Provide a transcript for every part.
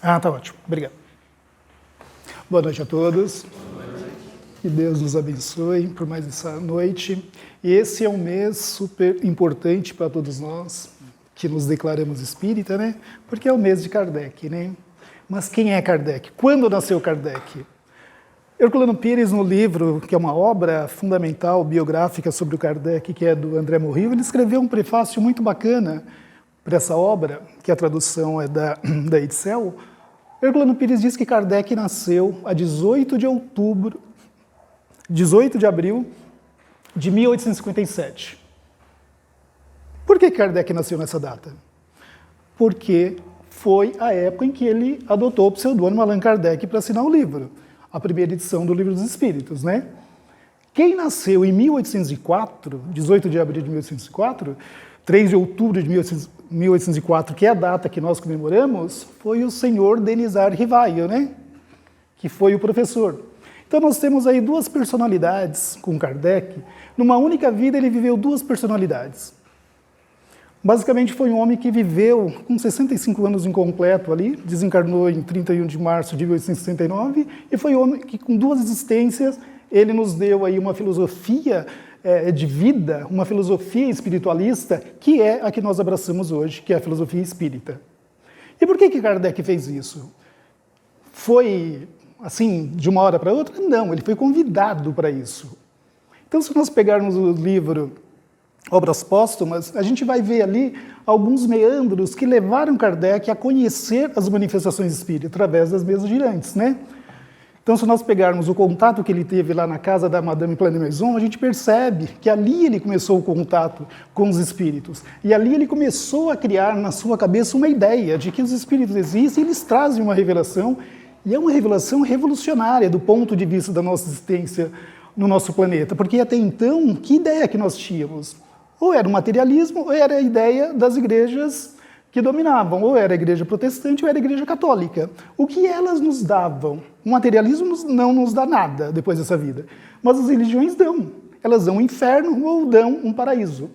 Tá ótimo. Obrigado. Boa noite a todos. Que Deus nos abençoe por mais essa noite. E esse é um mês super importante para todos nós, que nos declaramos espírita, né? Porque é o mês de Kardec, né? Mas quem é Kardec? Quando nasceu Kardec? Herculano Pires, no livro, que é uma obra fundamental, biográfica sobre o Kardec, que é do André Morrill, ele escreveu um prefácio muito bacana para essa obra, que a tradução é da Edsel. Herculano Pires diz que Kardec nasceu a 18 de abril de 1857. Por que Kardec nasceu nessa data? Porque foi a época em que ele adotou o pseudônimo Allan Kardec para assinar o livro, a primeira edição do Livro dos Espíritos, né? Quem nasceu em 1804, 18 de abril de 1804, 3 de outubro de 1804, que é a data que nós comemoramos, foi o senhor Denizar Rivaio, né? Que foi o professor. Então nós temos aí duas personalidades com Kardec. Numa única vida ele viveu duas personalidades. Basicamente foi um homem que viveu com 65 anos incompleto ali, desencarnou em 31 de março de 1869, e foi um homem que com duas existências ele nos deu aí uma filosofia de vida, uma filosofia espiritualista, que é a que nós abraçamos hoje, que é a filosofia espírita. E por que Kardec fez isso? Foi assim, de uma hora para outra? Não, ele foi convidado para isso. Então, se nós pegarmos o livro Obras Póstumas, a gente vai ver ali alguns meandros que levaram Kardec a conhecer as manifestações espíritas através das mesas girantes, né? Então, se nós pegarmos o contato que ele teve lá na casa da Madame Plane-Maison, a gente percebe que ali ele começou o contato com os espíritos. E ali ele começou a criar na sua cabeça uma ideia de que os espíritos existem e eles trazem uma revelação, e é uma revelação revolucionária do ponto de vista da nossa existência no nosso planeta. Porque até então, que ideia que nós tínhamos? Ou era o materialismo, ou era a ideia das igrejas que dominavam, ou era a igreja protestante, ou era a igreja católica. O que elas nos davam? O materialismo não nos dá nada depois dessa vida, mas as religiões dão. Elas dão um inferno ou dão um paraíso.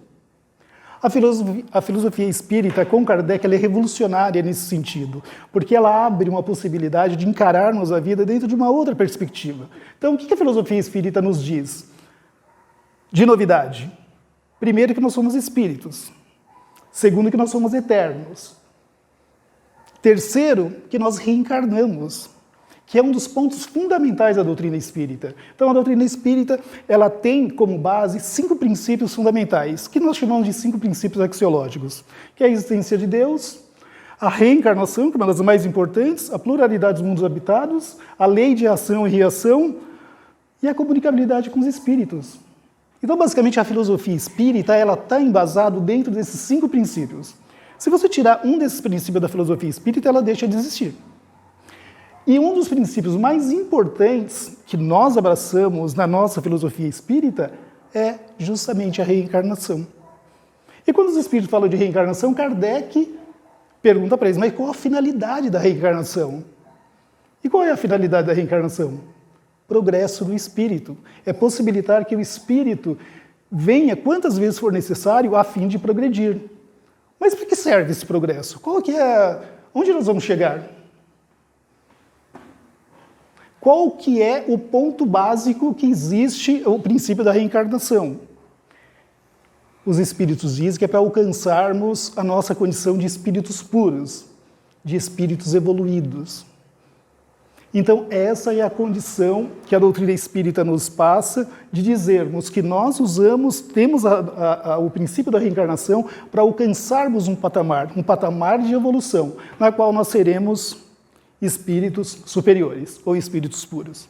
A filosofia espírita com Kardec ela é revolucionária nesse sentido, porque ela abre uma possibilidade de encararmos a vida dentro de uma outra perspectiva. Então, o que a filosofia espírita nos diz? De novidade. Primeiro, que nós somos espíritos. Segundo, que nós somos eternos. Terceiro, que nós reencarnamos, que é um dos pontos fundamentais da doutrina espírita. Então, a doutrina espírita ela tem como base 5 princípios fundamentais, que nós chamamos de 5 princípios axiológicos, que é a existência de Deus, a reencarnação, que é uma das mais importantes, a pluralidade dos mundos habitados, a lei de ação e reação e a comunicabilidade com os espíritos. Então, basicamente, a filosofia espírita ela está embasada dentro desses 5 princípios. Se você tirar um desses princípios da filosofia espírita, ela deixa de existir. E um dos princípios mais importantes que nós abraçamos na nossa filosofia espírita é justamente a reencarnação. E quando os espíritos falam de reencarnação, Kardec pergunta para eles, mas qual a finalidade da reencarnação? E qual é a finalidade da reencarnação? Progresso do espírito. É possibilitar que o espírito venha quantas vezes for necessário a fim de progredir. Mas para que serve esse progresso? Onde nós vamos chegar? Qual que é o ponto básico que existe o princípio da reencarnação? Os espíritos dizem que é para alcançarmos a nossa condição de espíritos puros, de espíritos evoluídos. Então, essa é a condição que a doutrina espírita nos passa de dizermos que nós temos o princípio da reencarnação para alcançarmos um patamar de evolução, na qual nós seremos espíritos superiores ou espíritos puros.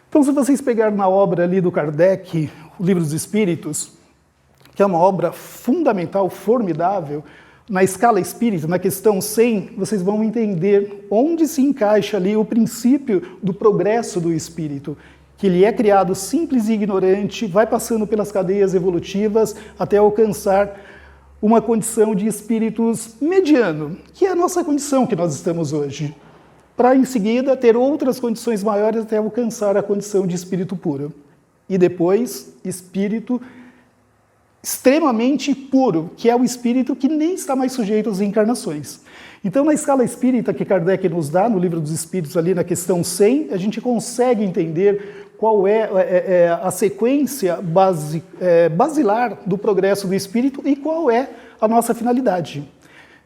Então, se vocês pegarem na obra ali do Kardec, o Livro dos Espíritos, que é uma obra fundamental, formidável, na escala espírita, na questão 100, vocês vão entender onde se encaixa ali o princípio do progresso do espírito, que ele é criado simples e ignorante, vai passando pelas cadeias evolutivas até alcançar uma condição de espíritos mediano, que é a nossa condição que nós estamos hoje, para em seguida ter outras condições maiores até alcançar a condição de espírito puro. E depois, espírito extremamente puro, que é o espírito que nem está mais sujeito às encarnações. Então, na escala espírita que Kardec nos dá, no Livro dos Espíritos, ali na questão 100, a gente consegue entender qual é a sequência basilar do progresso do espírito e qual é a nossa finalidade.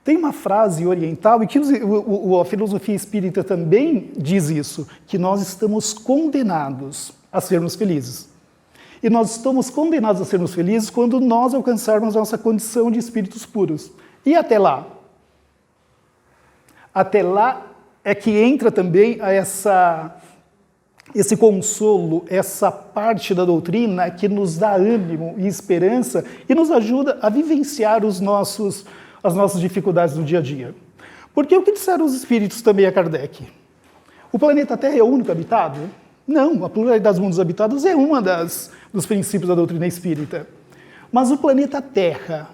Tem uma frase oriental, e que a filosofia espírita também diz isso, que nós estamos condenados a sermos felizes. E nós estamos condenados a sermos felizes quando nós alcançarmos a nossa condição de espíritos puros. E até lá? Até lá é que entra também esse consolo, essa parte da doutrina que nos dá ânimo e esperança e nos ajuda a vivenciar as nossas dificuldades do dia a dia. Porque o que disseram os espíritos também a Kardec? O planeta Terra é o único habitado? Não, a pluralidade dos mundos habitados é uma dos princípios da doutrina espírita. Mas o planeta Terra,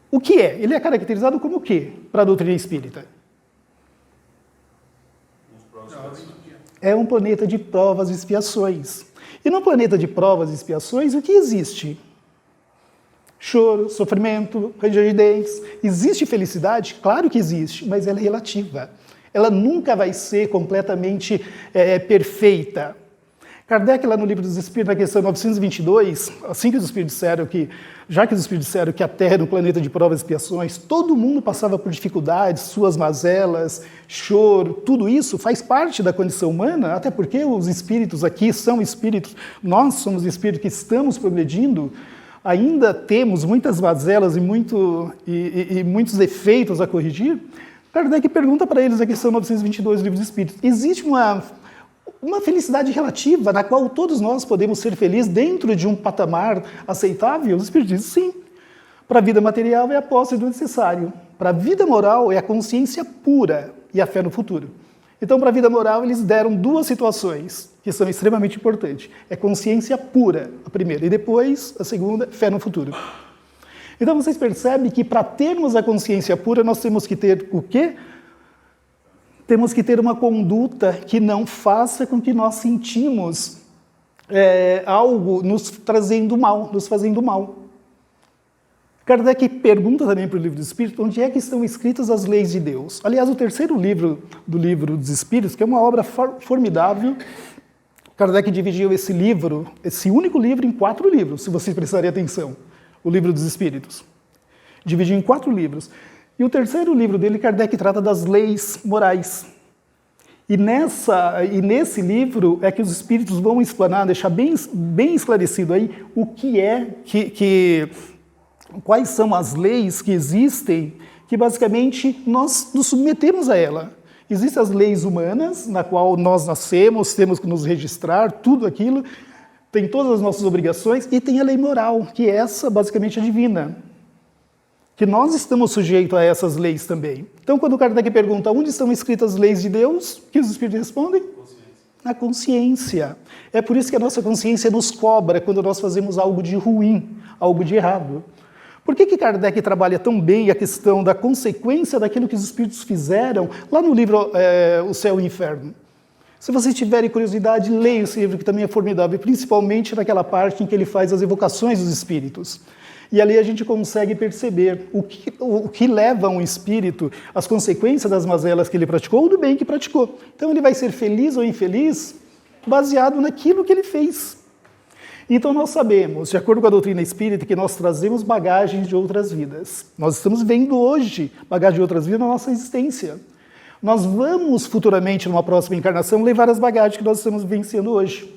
o que é? Ele é caracterizado como o quê para a doutrina espírita? É um planeta de provas e expiações. E no planeta de provas e expiações, o que existe? Choro, sofrimento, ranger de dentes. Existe felicidade? Claro que existe, mas ela é relativa. Ela nunca vai ser completamente perfeita. Kardec, lá no Livro dos Espíritos, na questão 922, assim que os Espíritos disseram que a Terra era um planeta de provas e expiações, todo mundo passava por dificuldades, suas mazelas, choro, tudo isso faz parte da condição humana, até porque os espíritos aqui são espíritos, nós somos espíritos que estamos progredindo, ainda temos muitas mazelas e muitos defeitos a corrigir. Kardec pergunta para eles, na questão 922 do Livro dos Espíritos, existe uma felicidade relativa na qual todos nós podemos ser felizes dentro de um patamar aceitável? Os Espíritos dizem sim. Para a vida material é a posse do necessário. Para a vida moral é a consciência pura e a fé no futuro. Então, para a vida moral, eles deram duas situações que são extremamente importantes. É consciência pura, a primeira, e depois, a segunda, fé no futuro. Então, vocês percebem que para termos a consciência pura, nós temos que ter o quê? Temos que ter uma conduta que não faça com que nós sentimos algo nos trazendo mal, nos fazendo mal. Kardec pergunta também para o Livro dos Espíritos onde é que estão escritas as leis de Deus. Aliás, o terceiro livro do Livro dos Espíritos, que é uma obra formidável, Kardec dividiu esse único livro, em 4 livros, se vocês prestarem atenção, o Livro dos Espíritos. Dividiu em 4 livros. E o terceiro livro dele, Kardec trata das leis morais. E nesse livro é que os espíritos vão explanar, deixar bem esclarecido aí o que é, quais são as leis que existem, que basicamente nós nos submetemos a ela. Existem as leis humanas, na qual nós nascemos, temos que nos registrar, tudo aquilo, tem todas as nossas obrigações, e tem a lei moral, que essa basicamente é divina. Que nós estamos sujeitos a essas leis também. Então, quando o Kardec pergunta onde estão escritas as leis de Deus, o que os espíritos respondem? Na consciência. É por isso que a nossa consciência nos cobra quando nós fazemos algo de ruim, algo de errado. Por que Kardec trabalha tão bem a questão da consequência daquilo que os espíritos fizeram lá no livro O Céu e o Inferno? Se vocês tiverem curiosidade, leiam esse livro que também é formidável, principalmente naquela parte em que ele faz as evocações dos espíritos. E ali a gente consegue perceber o que leva um espírito, as consequências das mazelas que ele praticou ou do bem que praticou. Então ele vai ser feliz ou infeliz baseado naquilo que ele fez. Então nós sabemos, de acordo com a doutrina espírita, que nós trazemos bagagens de outras vidas. Nós estamos vendo hoje bagagem de outras vidas na nossa existência. Nós vamos futuramente, numa próxima encarnação, levar as bagagens que nós estamos vivenciando hoje.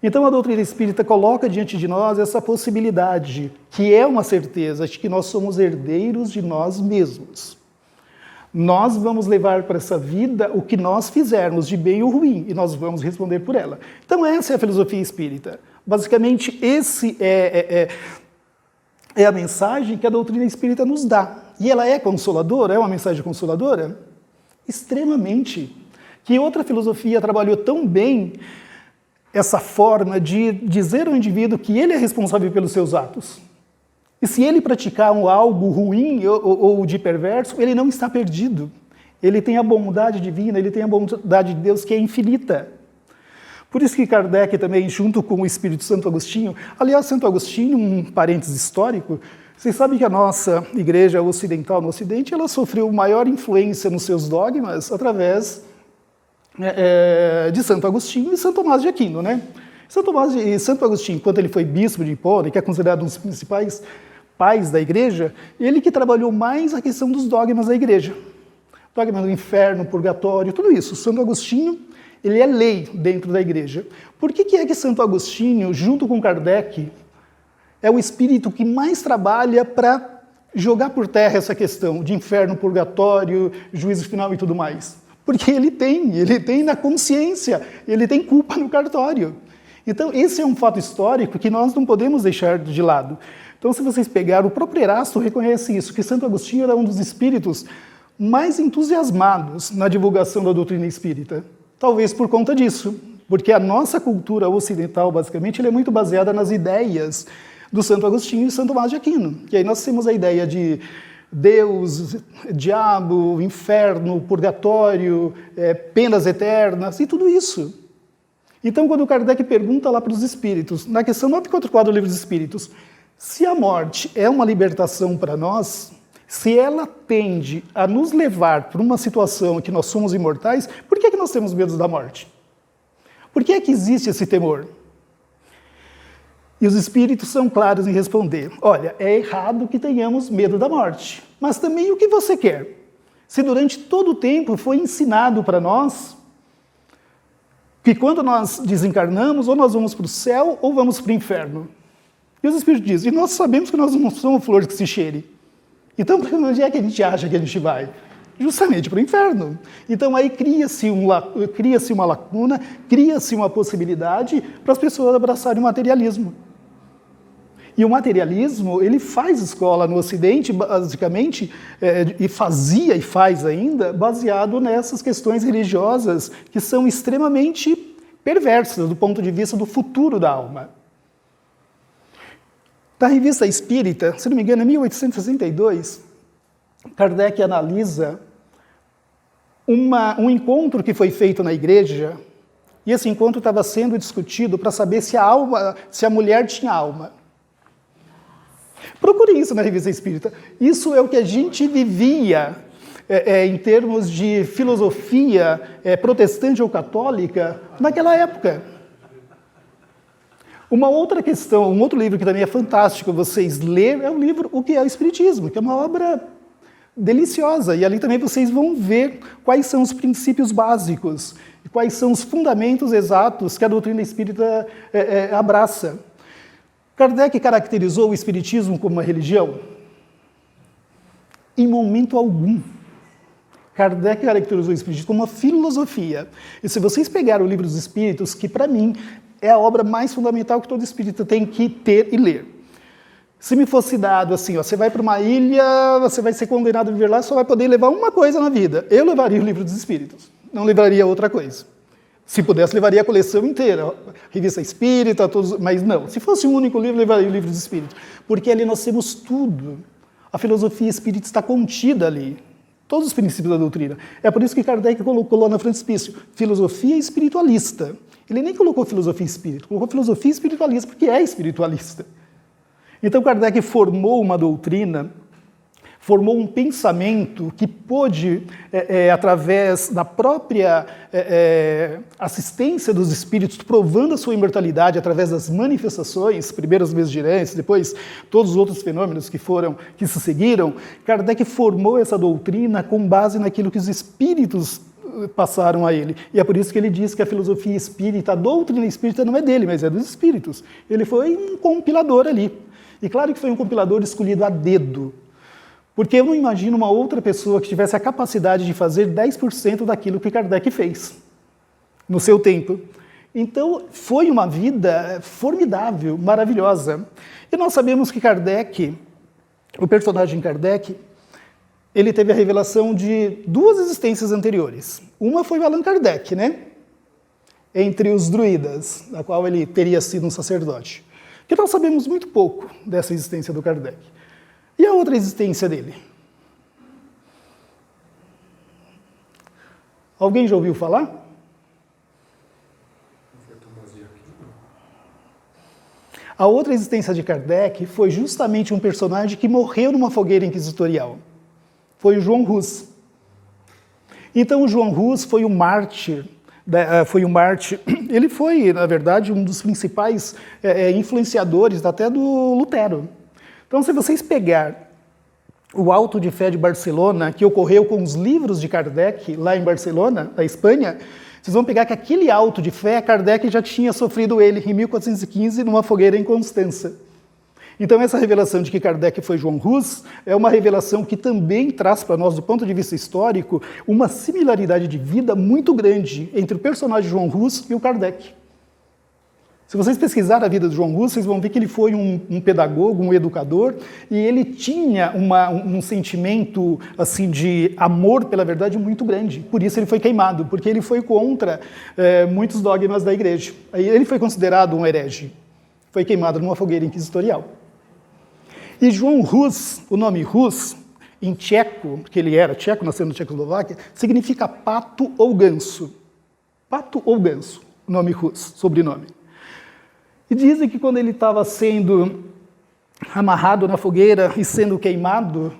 Então a doutrina espírita coloca diante de nós essa possibilidade, que é uma certeza, de que nós somos herdeiros de nós mesmos. Nós vamos levar para essa vida o que nós fizermos, de bem ou ruim, e nós vamos responder por ela. Então essa é a filosofia espírita. Basicamente, esse é a mensagem que a doutrina espírita nos dá. E ela é consoladora? É uma mensagem consoladora? Extremamente. Que outra filosofia trabalhou tão bem essa forma de dizer ao indivíduo que ele é responsável pelos seus atos. E se ele praticar algo ruim ou de perverso, ele não está perdido. Ele tem a bondade divina, ele tem a bondade de Deus que é infinita. Por isso que Kardec também, junto com o Espírito Santo Agostinho, aliás, Santo Agostinho, um parênteses histórico, vocês sabem que a nossa igreja ocidental no Ocidente, ela sofreu maior influência nos seus dogmas através de Santo Agostinho e Santo Tomás de Aquino, né? Santo Agostinho, quando ele foi bispo de Hipona, que é considerado um dos principais pais da igreja, ele que trabalhou mais a questão dos dogmas da igreja. Dogma do inferno, purgatório, tudo isso. Santo Agostinho, ele é lei dentro da igreja. Por que é que Santo Agostinho, junto com Kardec, é o espírito que mais trabalha para jogar por terra essa questão de inferno, purgatório, juízo final e tudo mais? Porque ele tem na consciência, ele tem culpa no cartório. Então, esse é um fato histórico que nós não podemos deixar de lado. Então, se vocês pegarem, o próprio Erasto reconhece isso, que Santo Agostinho era um dos espíritos mais entusiasmados na divulgação da doutrina espírita. Talvez por conta disso, porque a nossa cultura ocidental, basicamente, ela é muito baseada nas ideias do Santo Agostinho e Santo Tomás de Aquino. E aí nós temos a ideia de Deus, diabo, inferno, purgatório, penas eternas e tudo isso. Então, quando Kardec pergunta lá para os espíritos, na questão 944 do Livro dos Espíritos, se a morte é uma libertação para nós, se ela tende a nos levar para uma situação em que nós somos imortais, por que nós temos medo da morte? Por que é que existe esse temor? E os espíritos são claros em responder. Olha, é errado que tenhamos medo da morte, mas também o que você quer? Se durante todo o tempo foi ensinado para nós que quando nós desencarnamos, ou nós vamos para o céu ou vamos para o inferno. E os espíritos dizem, e nós sabemos que nós não somos flores que se cheire. Então, para onde é que a gente acha que a gente vai? Justamente para o inferno. Então, aí cria-se uma lacuna, cria-se uma possibilidade para as pessoas abraçarem o materialismo. E o materialismo, ele faz escola no Ocidente, basicamente, e fazia e faz ainda, baseado nessas questões religiosas que são extremamente perversas do ponto de vista do futuro da alma. Na Revista Espírita, se não me engano, em 1862, Kardec analisa um encontro que foi feito na igreja, e esse encontro estava sendo discutido para saber se a mulher tinha alma. Procure isso na Revista Espírita. Isso é o que a gente vivia em termos de filosofia protestante ou católica naquela época. Uma outra questão, um outro livro que também é fantástico vocês lerem, é o livro O que é o Espiritismo, que é uma obra deliciosa. E ali também vocês vão ver quais são os princípios básicos, quais são os fundamentos exatos que a doutrina espírita abraça. Kardec caracterizou o Espiritismo como uma religião? Em momento algum. Kardec caracterizou o Espiritismo como uma filosofia. E se vocês pegarem o Livro dos Espíritos, que para mim é a obra mais fundamental que todo espírita tem que ter e ler. Se me fosse dado assim, você vai para uma ilha, você vai ser condenado a viver lá, só vai poder levar uma coisa na vida. Eu levaria o Livro dos Espíritos, não levaria outra coisa. Se pudesse, levaria a coleção inteira, Revista Espírita, todos, mas não. Se fosse um único livro, levaria o Livro dos Espíritos, porque ali nós temos tudo. A filosofia espírita está contida ali, todos os princípios da doutrina. É por isso que Kardec colocou lá na frontispício, filosofia espiritualista. Ele nem colocou filosofia espírita, colocou filosofia espiritualista, porque é espiritualista. Então Kardec formou uma doutrina, formou um pensamento que pôde, através da própria assistência dos espíritos, provando a sua imortalidade através das manifestações, primeiro as mesas girantes, depois todos os outros fenômenos que se seguiram, Kardec formou essa doutrina com base naquilo que os espíritos passaram a ele. E é por isso que ele diz que a filosofia espírita, a doutrina espírita não é dele, mas é dos espíritos. Ele foi um compilador ali. E claro que foi um compilador escolhido a dedo. Porque eu não imagino uma outra pessoa que tivesse a capacidade de fazer 10% daquilo que Kardec fez no seu tempo. Então, foi uma vida formidável, maravilhosa. E nós sabemos que Kardec, o personagem Kardec, ele teve a revelação de duas existências anteriores. Uma foi o Allan Kardec, né? Entre os druidas, na qual ele teria sido um sacerdote. Que nós sabemos muito pouco dessa existência do Kardec. E a outra existência dele? Alguém já ouviu falar? A outra existência de Kardec foi justamente um personagem que morreu numa fogueira inquisitorial. Foi o João Hus. Então, o João Hus foi um mártir. Ele foi, na verdade, um dos principais influenciadores até do Lutero. Então, se vocês pegarem o Auto de Fé de Barcelona, que ocorreu com os livros de Kardec, lá em Barcelona, na Espanha, vocês vão pegar que aquele Auto de Fé, Kardec já tinha sofrido ele em 1415 numa fogueira em Constança. Então, essa revelação de que Kardec foi João Hus é uma revelação que também traz para nós, do ponto de vista histórico, uma similaridade de vida muito grande entre o personagem João Hus e o Kardec. Se vocês pesquisarem a vida de João Hus, vocês vão ver que ele foi um pedagogo, um educador, e ele tinha um sentimento assim, de amor pela verdade muito grande. Por isso ele foi queimado, porque ele foi contra muitos dogmas da igreja. Aí ele foi considerado um herege. Foi queimado numa fogueira inquisitorial. E João Hus, o nome Hus, em tcheco, porque ele era tcheco, nasceu na Tchecoslováquia, significa pato ou ganso. Pato ou ganso, o nome Hus, sobrenome. E dizem que quando ele estava sendo amarrado na fogueira e sendo queimado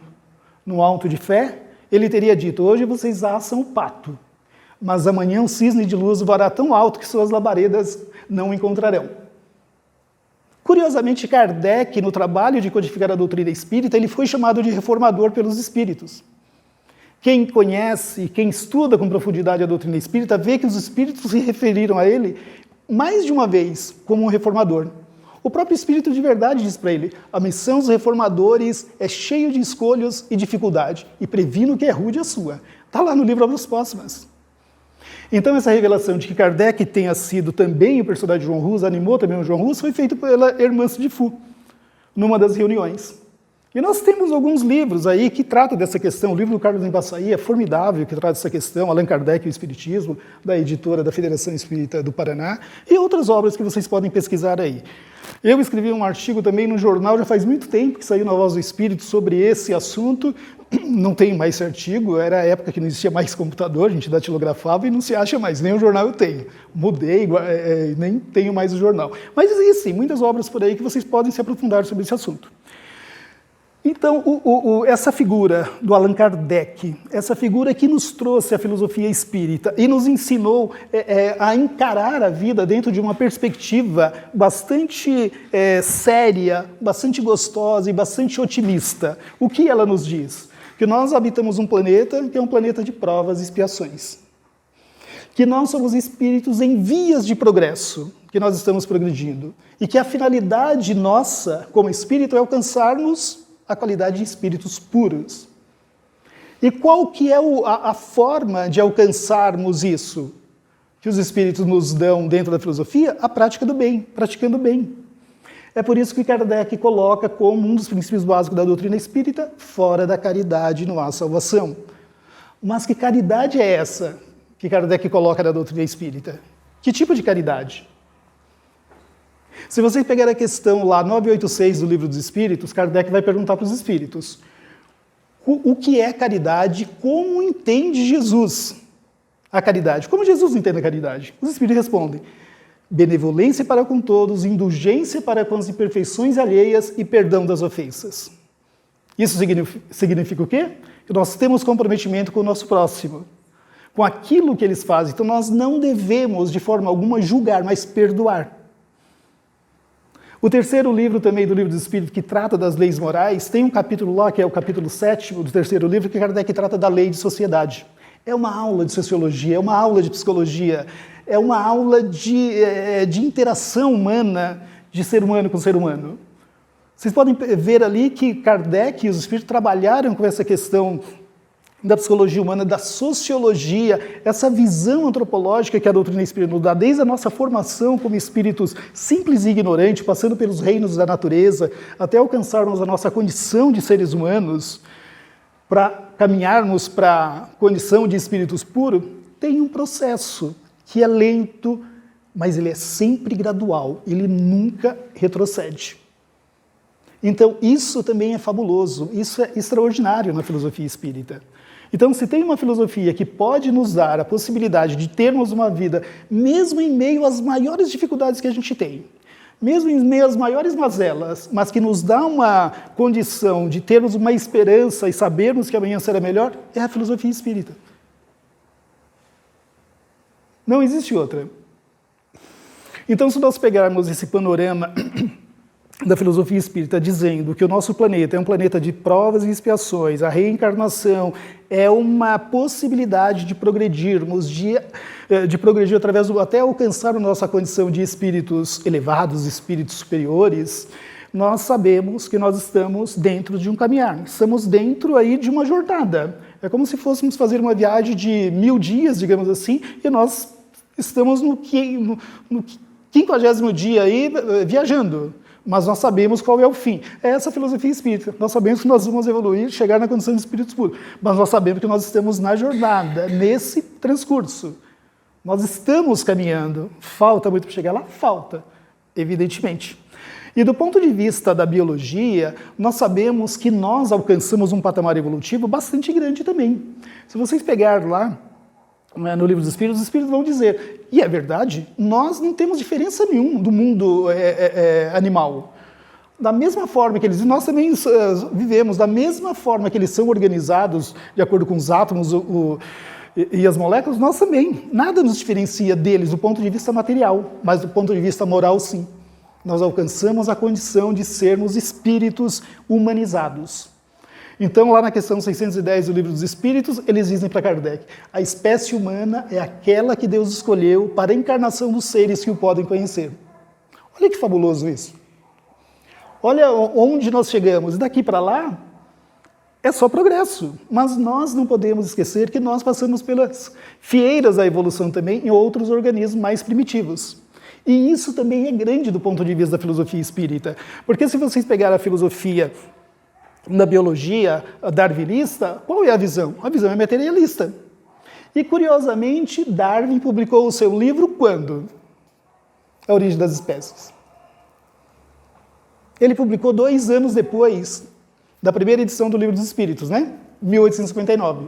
no Auto de Fé, ele teria dito: hoje vocês assam o pato, mas amanhã o cisne de luz voará tão alto que suas labaredas não o encontrarão. Curiosamente, Kardec, no trabalho de codificar a doutrina espírita, ele foi chamado de reformador pelos espíritos. Quem conhece, quem estuda com profundidade a doutrina espírita, vê que os espíritos se referiram a ele mais de uma vez como um reformador. O próprio espírito de verdade diz para ele: a missão dos reformadores é cheia de escolhas e dificuldade, e previno que é rude a sua. Está lá no livro Obras Póstumas. Então, essa revelação de que Kardec tenha sido também o personagem de João Hus, animou também o João Hus, foi feito pela Hermance de Fou, numa das reuniões. E nós temos alguns livros aí que tratam dessa questão. O livro do Carlos Embaçaí é formidável, que trata dessa questão, Allan Kardec e o Espiritismo, da editora da Federação Espírita do Paraná, e outras obras que vocês podem pesquisar aí. Eu escrevi um artigo também no jornal, já faz muito tempo, que saiu na Voz do Espírito, sobre esse assunto. Não tem mais esse artigo, era a época que não existia mais computador, a gente datilografava e não se acha mais, nem o jornal eu tenho. Mudei, nem tenho mais o jornal. Mas existem muitas obras por aí que vocês podem se aprofundar sobre esse assunto. Então, essa figura do Allan Kardec, essa figura que nos trouxe a filosofia espírita e nos ensinou a encarar a vida dentro de uma perspectiva bastante séria, bastante gostosa e bastante otimista. O que ela nos diz? Que nós habitamos um planeta que é um planeta de provas e expiações. Que nós somos espíritos em vias de progresso, que nós estamos progredindo. E que a finalidade nossa, como espírito, é alcançarmos a qualidade de espíritos puros. E qual que é a forma de alcançarmos isso? Que os espíritos nos dão dentro da filosofia? A prática do bem, praticando o bem. É por isso que Kardec coloca como um dos princípios básicos da doutrina espírita: fora da caridade não há salvação. Mas que caridade é essa que Kardec coloca na doutrina espírita? Que tipo de caridade? Se vocês pegarem a questão lá, 986 do Livro dos Espíritos, Kardec vai perguntar para os espíritos: o que é caridade? Como entende Jesus a caridade? Como Jesus entende a caridade? Os espíritos respondem: benevolência para com todos, indulgência para com as imperfeições alheias e perdão das ofensas. Isso significa o quê? Que nós temos comprometimento com o nosso próximo, com aquilo que eles fazem. Então nós não devemos, de forma alguma, julgar, mas perdoar. O terceiro livro também do Livro dos Espíritos, que trata das leis morais, tem um capítulo lá, que é o capítulo 7º do terceiro livro, que Kardec trata da lei de sociedade. É uma aula de sociologia, é uma aula de psicologia, é uma aula de interação humana, de ser humano com ser humano. Vocês podem ver ali que Kardec e os espíritos trabalharam com essa questão da psicologia humana, da sociologia, essa visão antropológica que a doutrina espírita nos dá, desde a nossa formação como espíritos simples e ignorantes, passando pelos reinos da natureza, até alcançarmos a nossa condição de seres humanos, para caminharmos para a condição de espíritos puros, tem um processo que é lento, mas ele é sempre gradual, ele nunca retrocede. Então, isso também é fabuloso, isso é extraordinário na filosofia espírita. Então, se tem uma filosofia que pode nos dar a possibilidade de termos uma vida, mesmo em meio às maiores dificuldades que a gente tem, mesmo em meio às maiores mazelas, mas que nos dá uma condição de termos uma esperança e sabermos que amanhã será melhor, é a filosofia espírita. Não existe outra. Então, se nós pegarmos esse panorama da filosofia espírita dizendo que o nosso planeta é um planeta de provas e expiações, a reencarnação é uma possibilidade de progredirmos, de progredir através até alcançar a nossa condição de espíritos elevados, espíritos superiores, nós sabemos que nós estamos dentro de um caminhar, estamos dentro aí de uma jornada. É como se fôssemos fazer uma viagem de 1000 dias, digamos assim, e nós estamos no 50º dia aí viajando. Mas nós sabemos qual é o fim. É essa a filosofia espírita. Nós sabemos que nós vamos evoluir, chegar na condição de espíritos puros. Mas nós sabemos que nós estamos na jornada, nesse transcurso. Nós estamos caminhando. Falta muito para chegar lá? Falta, evidentemente. E do ponto de vista da biologia, nós sabemos que nós alcançamos um patamar evolutivo bastante grande também. Se vocês pegarem lá, no Livro dos Espíritos, os Espíritos vão dizer, e é verdade, nós não temos diferença nenhuma do mundo animal. Da mesma forma que eles, nós também vivemos, da mesma forma que eles são organizados de acordo com os átomos e as moléculas, nós também. Nada nos diferencia deles do ponto de vista material, mas do ponto de vista moral, sim. Nós alcançamos a condição de sermos espíritos humanizados. Então, lá na questão 610 do Livro dos Espíritos, eles dizem para Kardec, a espécie humana é aquela que Deus escolheu para a encarnação dos seres que o podem conhecer. Olha que fabuloso isso. Olha onde nós chegamos. Daqui para lá, é só progresso. Mas nós não podemos esquecer que nós passamos pelas fieiras da evolução também em outros organismos mais primitivos. E isso também é grande do ponto de vista da filosofia espírita. Porque se vocês pegarem a filosofia na biologia darwinista, qual é a visão? A visão é materialista. E, curiosamente, Darwin publicou o seu livro quando? A Origem das Espécies. Ele publicou 2 anos depois da primeira edição do Livro dos Espíritos, né? 1859.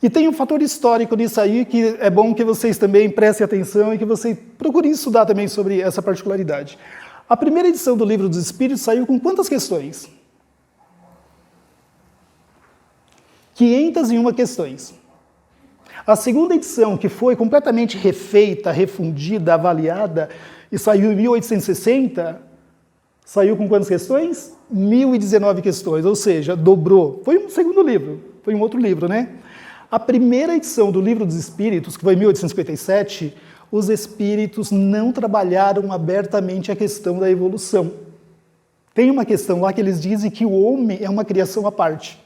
E tem um fator histórico nisso aí que é bom que vocês também prestem atenção e que vocês procurem estudar também sobre essa particularidade. A primeira edição do Livro dos Espíritos saiu com quantas questões? 501 questões. A segunda edição, que foi completamente refeita, refundida, avaliada, e saiu em 1860, saiu com quantas questões? 1019 questões, ou seja, dobrou. Foi um segundo livro, foi um outro livro, né? A primeira edição do Livro dos Espíritos, que foi em 1857, os espíritos não trabalharam abertamente a questão da evolução. Tem uma questão lá que eles dizem que o homem é uma criação à parte.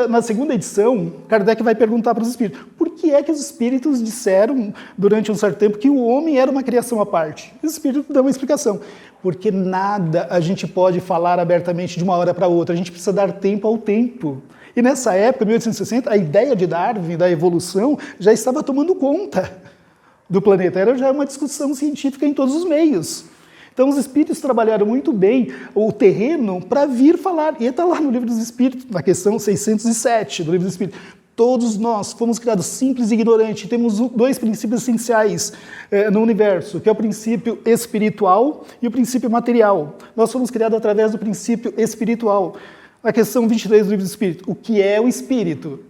Na segunda edição, Kardec vai perguntar para os espíritos, por que é que os espíritos disseram, durante um certo tempo, que o homem era uma criação à parte? Os espíritos dão uma explicação. Porque nada a gente pode falar abertamente de uma hora para outra, a gente precisa dar tempo ao tempo. E nessa época, 1860, a ideia de Darwin, da evolução, já estava tomando conta do planeta. Era já uma discussão científica em todos os meios. Então, os espíritos trabalharam muito bem o terreno para vir falar. E está lá no Livro dos Espíritos, na questão 607 do Livro dos Espíritos. Todos nós fomos criados simples e ignorantes. Temos 2 princípios essenciais no universo, que é o princípio espiritual e o princípio material. Nós fomos criados através do princípio espiritual. Na questão 23 do Livro dos Espíritos, o que é o espírito?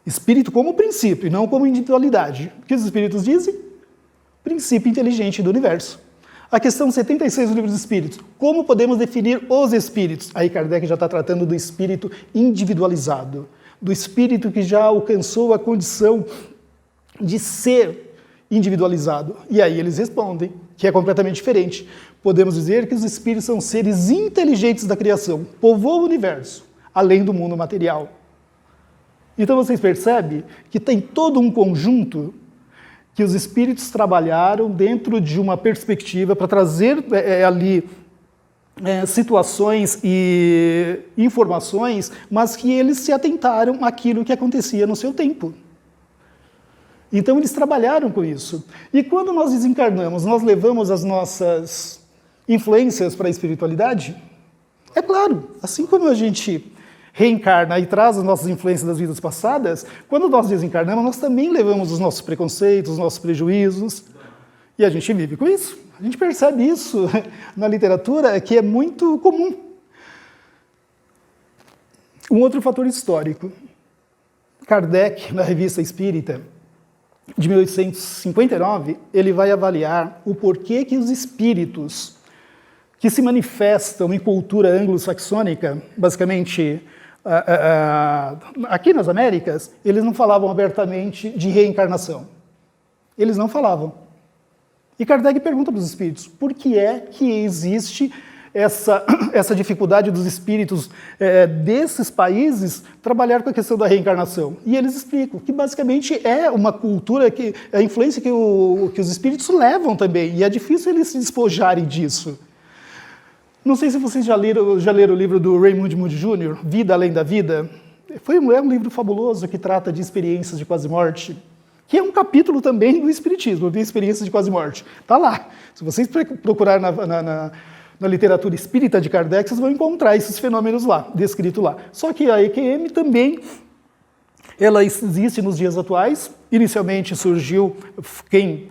Espírito como princípio, e não como individualidade. O que os espíritos dizem? Princípio inteligente do universo. A questão 76 do Livro dos Espíritos, como podemos definir os espíritos? Aí Kardec já está tratando do espírito individualizado, do espírito que já alcançou a condição de ser individualizado. E aí eles respondem que é completamente diferente. Podemos dizer que os espíritos são seres inteligentes da criação, povoam o universo, além do mundo material. Então vocês percebem que tem todo um conjunto que os espíritos trabalharam dentro de uma perspectiva para trazer ali situações e informações, mas que eles se atentaram àquilo que acontecia no seu tempo. Então eles trabalharam com isso. E quando nós desencarnamos, nós levamos as nossas influências para a espiritualidade? É claro, assim como a gente reencarna e traz as nossas influências das vidas passadas, quando nós desencarnamos, nós também levamos os nossos preconceitos, os nossos prejuízos. E a gente vive com isso. A gente percebe isso na literatura, que é muito comum. Um outro fator histórico. Kardec, na Revista Espírita, de 1859, ele vai avaliar o porquê que os espíritos que se manifestam em cultura anglo-saxônica, basicamente aqui nas Américas, eles não falavam abertamente de reencarnação. Eles não falavam. E Kardec pergunta para os espíritos, por que é que existe essa dificuldade dos espíritos desses países trabalhar com a questão da reencarnação? E eles explicam que basicamente é uma cultura, a influência que os espíritos levam também, e é difícil eles se despojarem disso. Não sei se vocês já leram o livro do Raymond Moody Jr., Vida Além da Vida. É um livro fabuloso que trata de experiências de quase-morte, que é um capítulo também do Espiritismo, de experiências de quase-morte. Está lá. Se vocês procurarem na literatura espírita de Kardec, vocês vão encontrar esses fenômenos lá, descritos lá. Só que a EQM também, ela existe nos dias atuais. Inicialmente surgiu, quem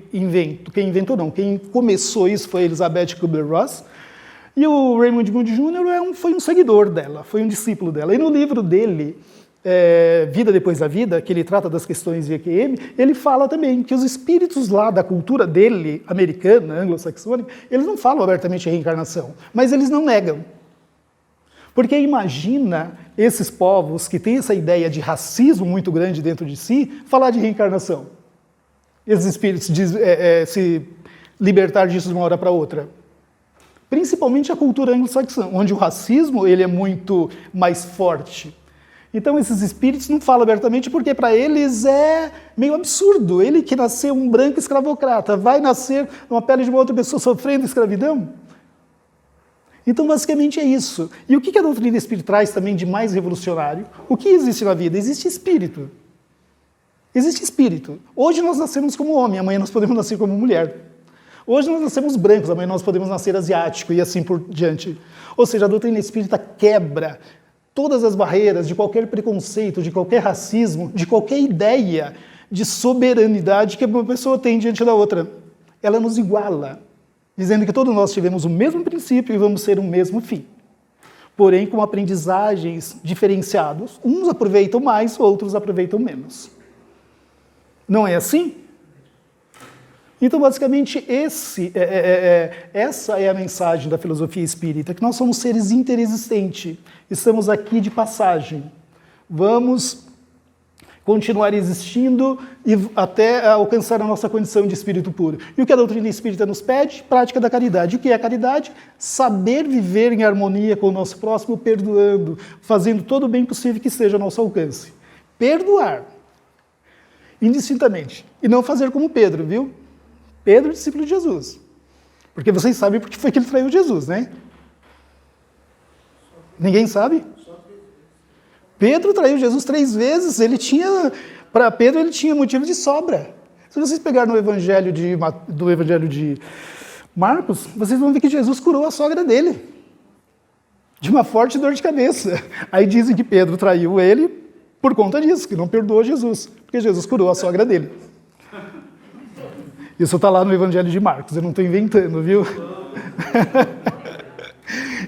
começou isso foi Elizabeth Kubler-Ross, e o Raymond Moody Jr. foi um seguidor dela, foi um discípulo dela. E no livro dele, Vida Depois da Vida, que ele trata das questões de EQM, ele fala também que os espíritos lá da cultura dele, americana, anglo-saxônica, eles não falam abertamente de reencarnação, mas eles não negam. Porque imagina esses povos que têm essa ideia de racismo muito grande dentro de si, falar de reencarnação. Esses espíritos se libertar disso de uma hora para outra. Principalmente a cultura anglo-saxã, onde o racismo ele é muito mais forte. Então esses espíritos não falam abertamente porque para eles é meio absurdo. Ele que nasceu um branco escravocrata vai nascer numa pele de uma outra pessoa sofrendo escravidão? Então basicamente é isso. E o que a doutrina espírita traz também de mais revolucionário? O que existe na vida? Existe espírito. Existe espírito. Hoje nós nascemos como homem, amanhã nós podemos nascer como mulher. Hoje nós nascemos brancos, amanhã nós podemos nascer asiático e assim por diante. Ou seja, a doutrina espírita quebra todas as barreiras de qualquer preconceito, de qualquer racismo, de qualquer ideia de soberanidade que uma pessoa tem diante da outra. Ela nos iguala, dizendo que todos nós tivemos o mesmo princípio e vamos ser o mesmo fim. Porém, com aprendizagens diferenciados, uns aproveitam mais, outros aproveitam menos. Não é assim? Então, basicamente, essa é a mensagem da filosofia espírita, que nós somos seres interexistentes, estamos aqui de passagem. Vamos continuar existindo até alcançar a nossa condição de espírito puro. E o que a doutrina espírita nos pede? Prática da caridade. O que é a caridade? Saber viver em harmonia com o nosso próximo, perdoando, fazendo todo o bem possível que esteja ao nosso alcance. Perdoar, indistintamente. E não fazer como Pedro, viu? Pedro, discípulo de Jesus. Porque vocês sabem porque foi que ele traiu Jesus, né? Ninguém sabe? Pedro traiu Jesus 3 vezes. Para Pedro, ele tinha motivo de sobra. Se vocês pegarem do Evangelho de Marcos, vocês vão ver que Jesus curou a sogra dele. De uma forte dor de cabeça. Aí dizem que Pedro traiu ele por conta disso, que não perdoou Jesus. Porque Jesus curou a sogra dele. Isso está lá no Evangelho de Marcos, eu não estou inventando, viu?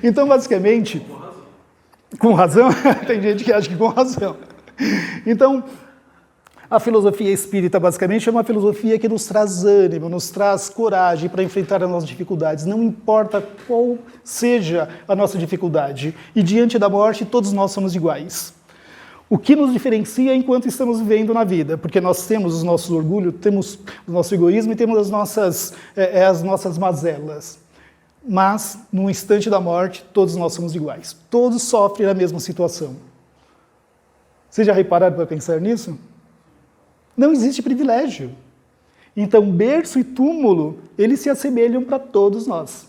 Então, basicamente, com razão, tem gente que acha que com razão. Então, a filosofia espírita, basicamente, é uma filosofia que nos traz ânimo, nos traz coragem para enfrentar as nossas dificuldades, não importa qual seja a nossa dificuldade. E diante da morte, todos nós somos iguais. O que nos diferencia enquanto estamos vivendo na vida, porque nós temos os nossos orgulhos, temos o nosso egoísmo e temos as nossas mazelas. Mas, no instante da morte, todos nós somos iguais. Todos sofrem a mesma situação. Vocês já repararam para pensar nisso? Não existe privilégio. Então, berço e túmulo, eles se assemelham para todos nós,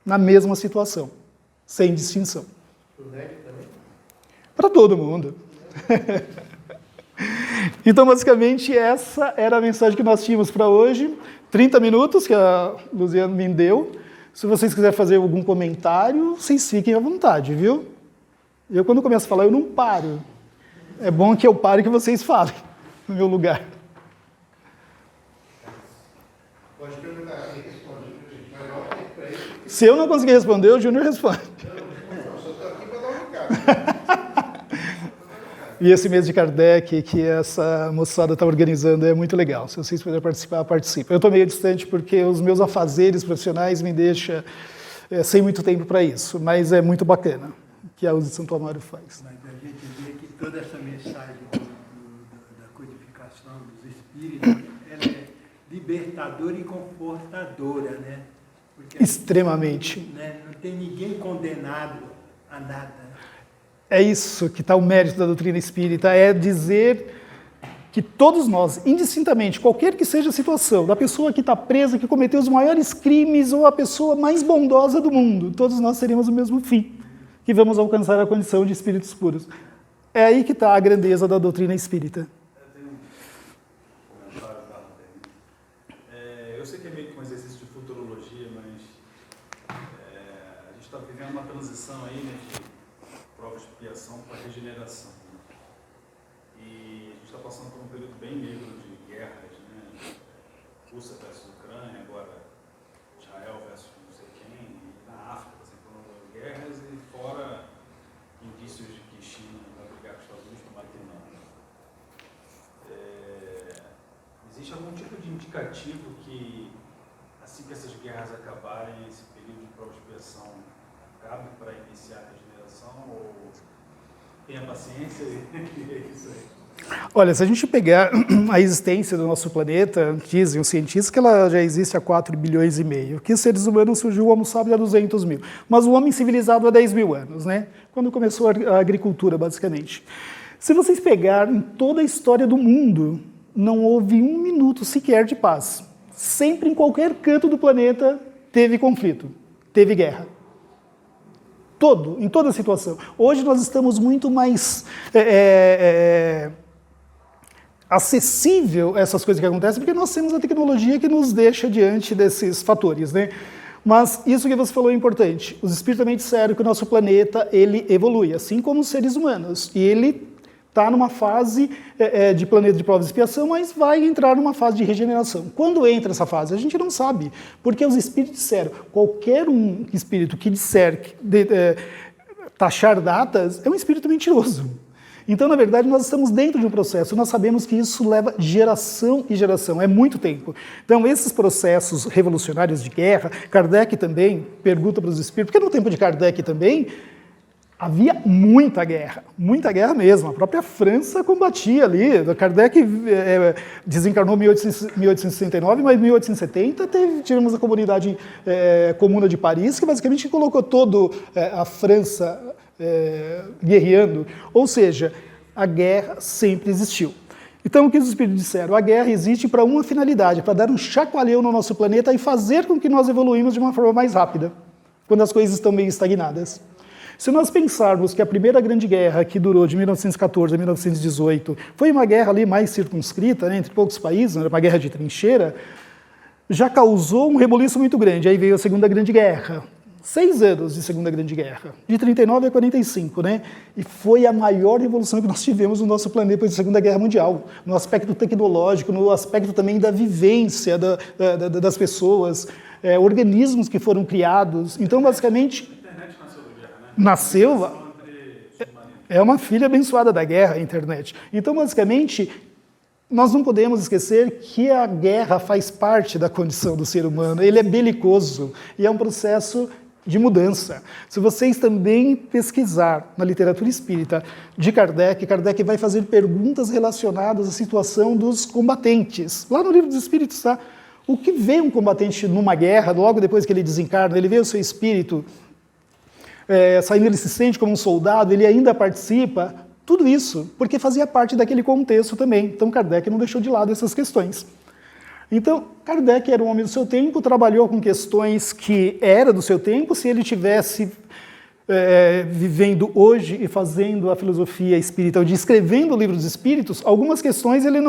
na mesma situação, sem distinção. Para todo mundo. Então, basicamente, essa era a mensagem que nós tínhamos para hoje. 30 minutos que a Luziana me deu. Se vocês quiserem fazer algum comentário, vocês fiquem à vontade, viu? Eu, quando começo a falar, eu não paro. É bom que eu pare e que vocês falem no meu lugar. Pode perguntar. Se eu não conseguir responder, o Júnior responde. E esse mês de Kardec, que essa moçada está organizando, é muito legal. Se vocês puderem participar, participem. Eu estou meio distante porque os meus afazeres profissionais me deixam sem muito tempo para isso, mas é muito bacana que a USE de Santo Amaro faz. Mas a gente vê que toda essa mensagem da codificação dos espíritos, ela é libertadora e confortadora, né? Porque Extremamente. Né, não tem ninguém condenado a nada. É isso que está o mérito da doutrina espírita, é dizer que todos nós, indistintamente, qualquer que seja a situação, da pessoa que está presa, que cometeu os maiores crimes, ou a pessoa mais bondosa do mundo, todos nós teremos o mesmo fim, que vamos alcançar a condição de espíritos puros. É aí que está a grandeza da doutrina espírita. Eu sei que é meio que um exercício de futurologia, mas a gente está vivendo uma transição aí, né, de prova de expiação para regeneração. E a gente está passando por um período bem negro de guerras, né? Rússia versus Ucrânia, agora Israel versus não sei quem, e na África está sempre falando guerras, e fora indícios de que China vai brigar com os Estados Unidos para bater não. Existe algum tipo de indicativo que, assim que essas guerras acabarem, esse período de prova de expiação acabe para iniciar a regeneração, ou tenha paciência e é isso aí? Olha, se a gente pegar a existência do nosso planeta, dizem os cientistas que ela já existe há 4 bilhões e meio, que os seres humanos surgiu o Homo sapiens há 200 mil, mas o homem civilizado há 10 mil anos, né? Quando começou a agricultura, basicamente. Se vocês pegarem toda a história do mundo, não houve um minuto sequer de paz. Sempre, em qualquer canto do planeta, teve conflito, teve guerra. Em toda situação. Hoje nós estamos muito mais acessível a essas coisas que acontecem, porque nós temos a tecnologia que nos deixa diante desses fatores, né? Mas isso que você falou é importante. Os espíritos também disseram que o nosso planeta, ele evolui, assim como os seres humanos. E ele está numa fase de planeta de prova e expiação, mas vai entrar numa fase de regeneração. Quando entra essa fase? A gente não sabe, porque os espíritos disseram, qualquer um espírito que disser taxar datas é um espírito mentiroso. Então, na verdade, nós estamos dentro de um processo, nós sabemos que isso leva geração e geração, é muito tempo. Então, esses processos revolucionários de guerra, Kardec também pergunta para os espíritos, porque no tempo de Kardec também, havia muita guerra mesmo. A própria França combatia ali. Kardec desencarnou em 1869, mas em 1870 tivemos a comunidade comuna de Paris, que basicamente colocou toda a França guerreando. Ou seja, a guerra sempre existiu. Então, o que os espíritos disseram? A guerra existe para uma finalidade, para dar um chacoalhão no nosso planeta e fazer com que nós evoluímos de uma forma mais rápida, quando as coisas estão meio estagnadas. Se nós pensarmos que a primeira grande guerra, que durou de 1914 a 1918, foi uma guerra ali mais circunscrita, né, entre poucos países, uma guerra de trincheira, já causou um reboliço muito grande. Aí veio a Segunda Grande Guerra. 6 anos de Segunda Grande Guerra, de 39 a 45, né? E foi a maior revolução que nós tivemos no nosso planeta depois da Segunda Guerra Mundial, no aspecto tecnológico, no aspecto também da vivência das pessoas, organismos que foram criados. Então, basicamente, nasceu, é uma filha abençoada da guerra, a internet. Então, basicamente, nós não podemos esquecer que a guerra faz parte da condição do ser humano, ele é belicoso e é um processo de mudança. Se vocês também pesquisar na literatura espírita de Kardec, Kardec vai fazer perguntas relacionadas à situação dos combatentes. Lá no Livro dos Espíritos, tá? O que vê um combatente numa guerra, logo depois que ele desencarna, ele vê o seu espírito saindo, ele se sente como um soldado, ele ainda participa, tudo isso porque fazia parte daquele contexto também. Então, Kardec não deixou de lado essas questões. Então, Kardec era um homem do seu tempo, trabalhou com questões que era do seu tempo. Se ele tivesse vivendo hoje e fazendo a filosofia espírita, ou de escrevendo o Livro dos Espíritos, algumas questões ele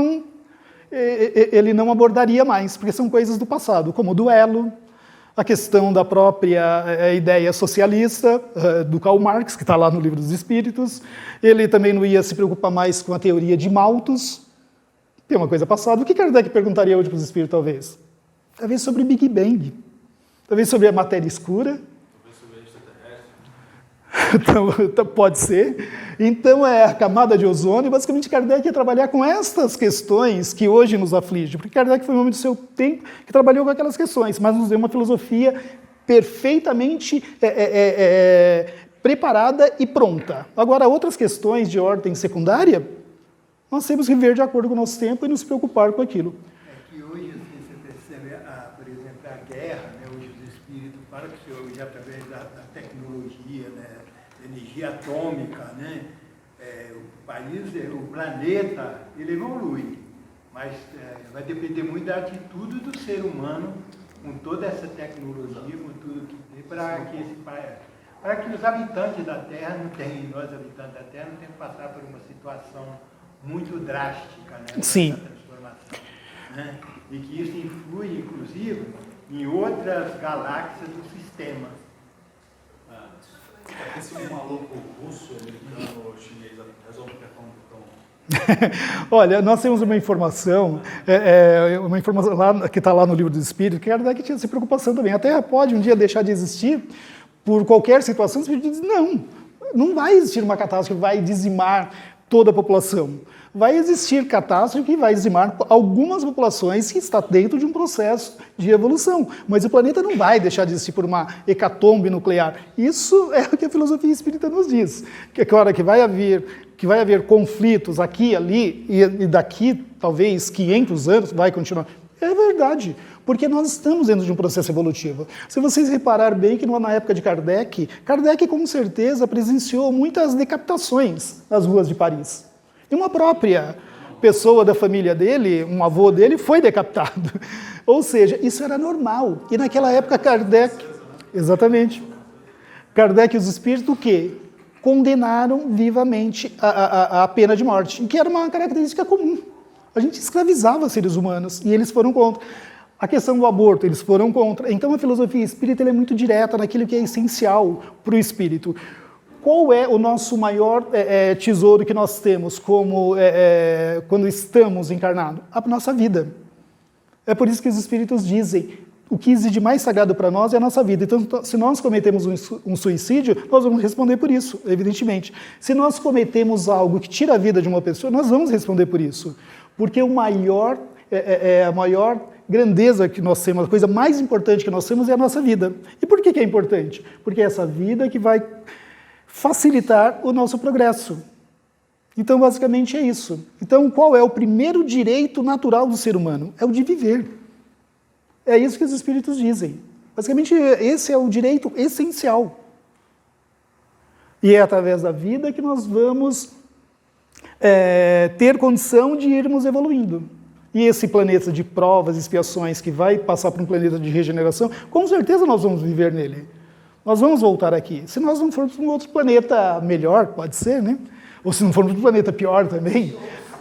não abordaria mais, porque são coisas do passado, como o duelo, a questão da própria ideia socialista do Karl Marx, que está lá no Livro dos Espíritos. Ele também não ia se preocupar mais com a teoria de Malthus. Tem uma coisa passada. O que Kardec perguntaria hoje para os espíritos, talvez? Talvez sobre Big Bang. talvez sobre a matéria escura. Talvez sobre extraterrestre. Então, pode ser. Então, é a camada de ozônio. Basicamente, Kardec ia trabalhar com estas questões que hoje nos afligem. Porque Kardec foi um homem do seu tempo que trabalhou com aquelas questões, mas nos deu uma filosofia perfeitamente preparada e pronta. Agora, outras questões de ordem secundária, nós temos que ver de acordo com o nosso tempo e nos preocupar com aquilo. É que hoje, assim, você percebe, por exemplo, a guerra, né, hoje os espíritos falam que hoje, através da tecnologia, né, da energia atômica, né, o país, o planeta, ele evolui, mas vai depender muito da atitude do ser humano com toda essa tecnologia, com tudo que tem, para que os habitantes da Terra nós habitantes da Terra, não tenham que passar por uma situação muito drástica, né, Sim. dessa transformação, né, e que isso influi, inclusive, em outras galáxias do sistema. Esse maluco russo, americano ou chinês resolve apertar um botão. Olha, nós temos uma informação lá, que está lá no Livro dos Espíritos, que Kardec tinha essa preocupação também. A Terra pode um dia deixar de existir por qualquer situação. Os Espíritos dizem, não vai existir uma catástrofe que vai dizimar toda a população. Vai existir catástrofe que vai dizimar algumas populações que está dentro de um processo de evolução. Mas o planeta não vai deixar de existir por uma hecatombe nuclear. Isso é o que a filosofia espírita nos diz. Que agora que vai haver conflitos aqui e ali, e daqui, talvez, 500 anos, vai continuar. É verdade, porque nós estamos dentro de um processo evolutivo. Se vocês reparar bem que na época de Kardec com certeza presenciou muitas decapitações nas ruas de Paris. E uma própria pessoa da família dele, um avô dele, foi decapitado. Ou seja, isso era normal. E naquela época Kardec... Exatamente. Kardec e os espíritos, o quê? Condenaram vivamente a pena de morte, que era uma característica comum. A gente escravizava seres humanos e eles foram contra. A questão do aborto, eles foram contra. Então a filosofia espírita é muito direta naquilo que é essencial para o espírito. Qual é o nosso maior tesouro que nós temos quando estamos encarnados? A nossa vida. É por isso que os espíritos dizem, o que exige mais sagrado para nós é a nossa vida. Então, se nós cometemos um suicídio, nós vamos responder por isso, evidentemente. Se nós cometemos algo que tira a vida de uma pessoa, nós vamos responder por isso. Porque a maior grandeza que nós temos, a coisa mais importante que nós temos é a nossa vida. E por que é importante? Porque é essa vida que vai facilitar o nosso progresso. Então, basicamente, é isso. Então, qual é o primeiro direito natural do ser humano? É o de viver. É isso que os espíritos dizem. Basicamente, esse é o direito essencial. E é através da vida que nós vamos ter condição de irmos evoluindo. E esse planeta de provas, expiações, que vai passar para um planeta de regeneração, com certeza nós vamos viver nele. Nós vamos voltar aqui. Se nós não formos para um outro planeta melhor, pode ser, né? Ou se não formos para um planeta pior também.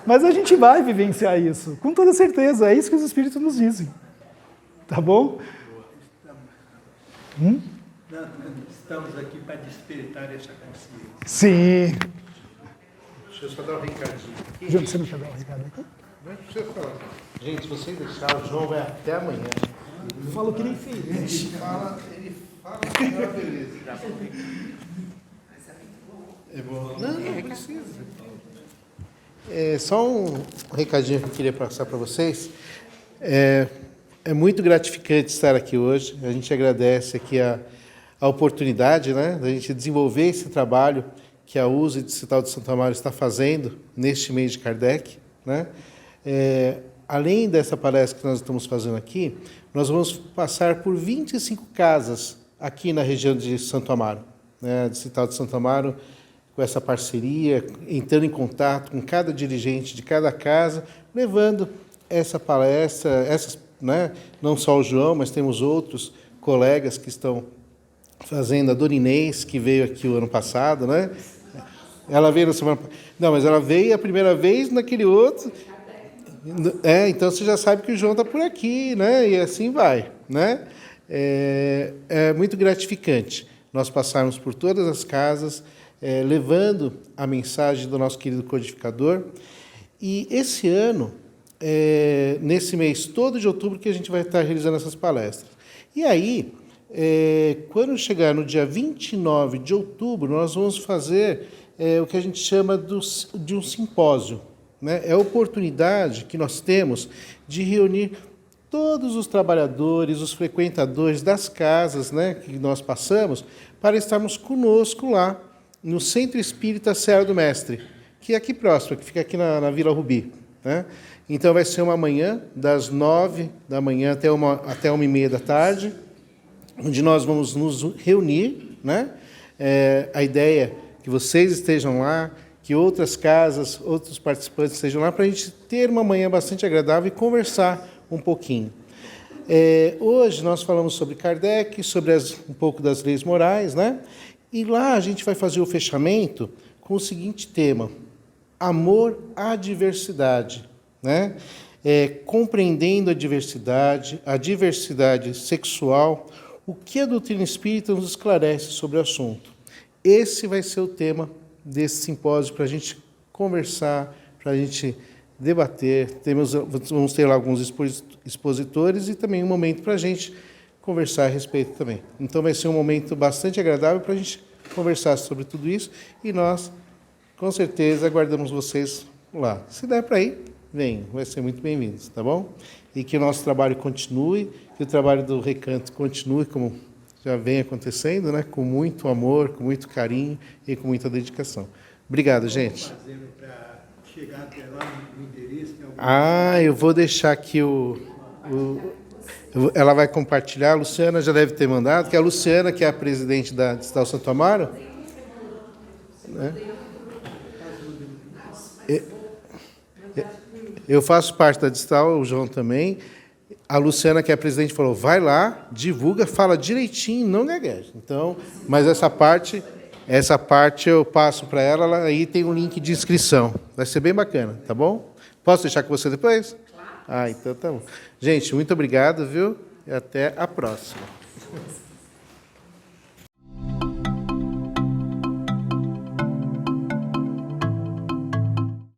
Mas a gente vai vivenciar isso, com toda certeza. É isso que os espíritos nos dizem. Tá bom? Estamos aqui para despertar essa consciência. Sim. Deixa eu só dar um recadinho aqui. João, você não quer dar um recado aqui? Não precisa falar. Gente, se vocês deixar, o João vai até amanhã. Falou que nem fez. Ele fala que é uma beleza. É bom. Não precisa. Só um recadinho que eu queria passar para vocês. É muito gratificante estar aqui hoje. A gente agradece aqui a oportunidade, né, da gente desenvolver esse trabalho que a USE Distrital de Santo Amaro está fazendo neste mês de Kardec, né? Além dessa palestra que nós estamos fazendo aqui, nós vamos passar por 25 casas aqui na região de Santo Amaro, né? Distrital de Santo Amaro, com essa parceria, entrando em contato com cada dirigente de cada casa, levando essa palestra, né? Não só o João, mas temos outros colegas que estão fazendo, a Dona Inês, que veio aqui o ano passado, né? Ela veio na semana... Não, mas ela veio a primeira vez naquele outro... então você já sabe que o João está por aqui, né? E assim vai, né? É muito gratificante nós passarmos por todas as casas, levando a mensagem do nosso querido codificador. E esse ano, nesse mês todo de outubro, que a gente vai estar realizando essas palestras. E aí, quando chegar no dia 29 de outubro, nós vamos fazer o que a gente chama de um simpósio, né? É a oportunidade que nós temos de reunir todos os trabalhadores, os frequentadores das casas, né, que nós passamos, para estarmos conosco lá no Centro Espírita Serra do Mestre, que é aqui próximo, que fica aqui na Vila Rubi, né? Então vai ser uma manhã, das 9 da manhã até 1h30 da tarde, onde nós vamos nos reunir, né? A ideia é que vocês estejam lá, que outras casas, outros participantes estejam lá, para a gente ter uma manhã bastante agradável e conversar um pouquinho. Hoje nós falamos sobre Kardec, sobre um pouco das leis morais, né? E lá a gente vai fazer o fechamento com o seguinte tema: amor à diversidade, né? Compreendendo a diversidade sexual, o que a doutrina espírita nos esclarece sobre o assunto. Esse vai ser o tema desse simpósio para a gente conversar, para a gente debater. Vamos ter lá alguns expositores e também um momento para a gente conversar a respeito também. Então vai ser um momento bastante agradável para a gente conversar sobre tudo isso e nós, com certeza, aguardamos vocês lá. Se der para ir, venham, vai ser muito bem-vindos, tá bom? E que o nosso trabalho continue, que o trabalho do Recanto continue como já vem acontecendo, né? Com muito amor, com muito carinho e com muita dedicação. Obrigado, gente. Fazendo para chegar até lá no endereço? Eu vou deixar aqui ela vai compartilhar, a Luciana já deve ter mandado, que é a Luciana, que é a presidente da Distal Santo Amaro. Né? Eu faço parte da Distal, o João também. A Luciana, que é a presidente, falou, vai lá, divulga, fala direitinho, não gagueja. Então, mas essa parte eu passo para ela, aí tem um link de inscrição. Vai ser bem bacana, tá bom? Posso deixar com você depois? Claro. Então tá bom. Gente, muito obrigado, viu? E até a próxima.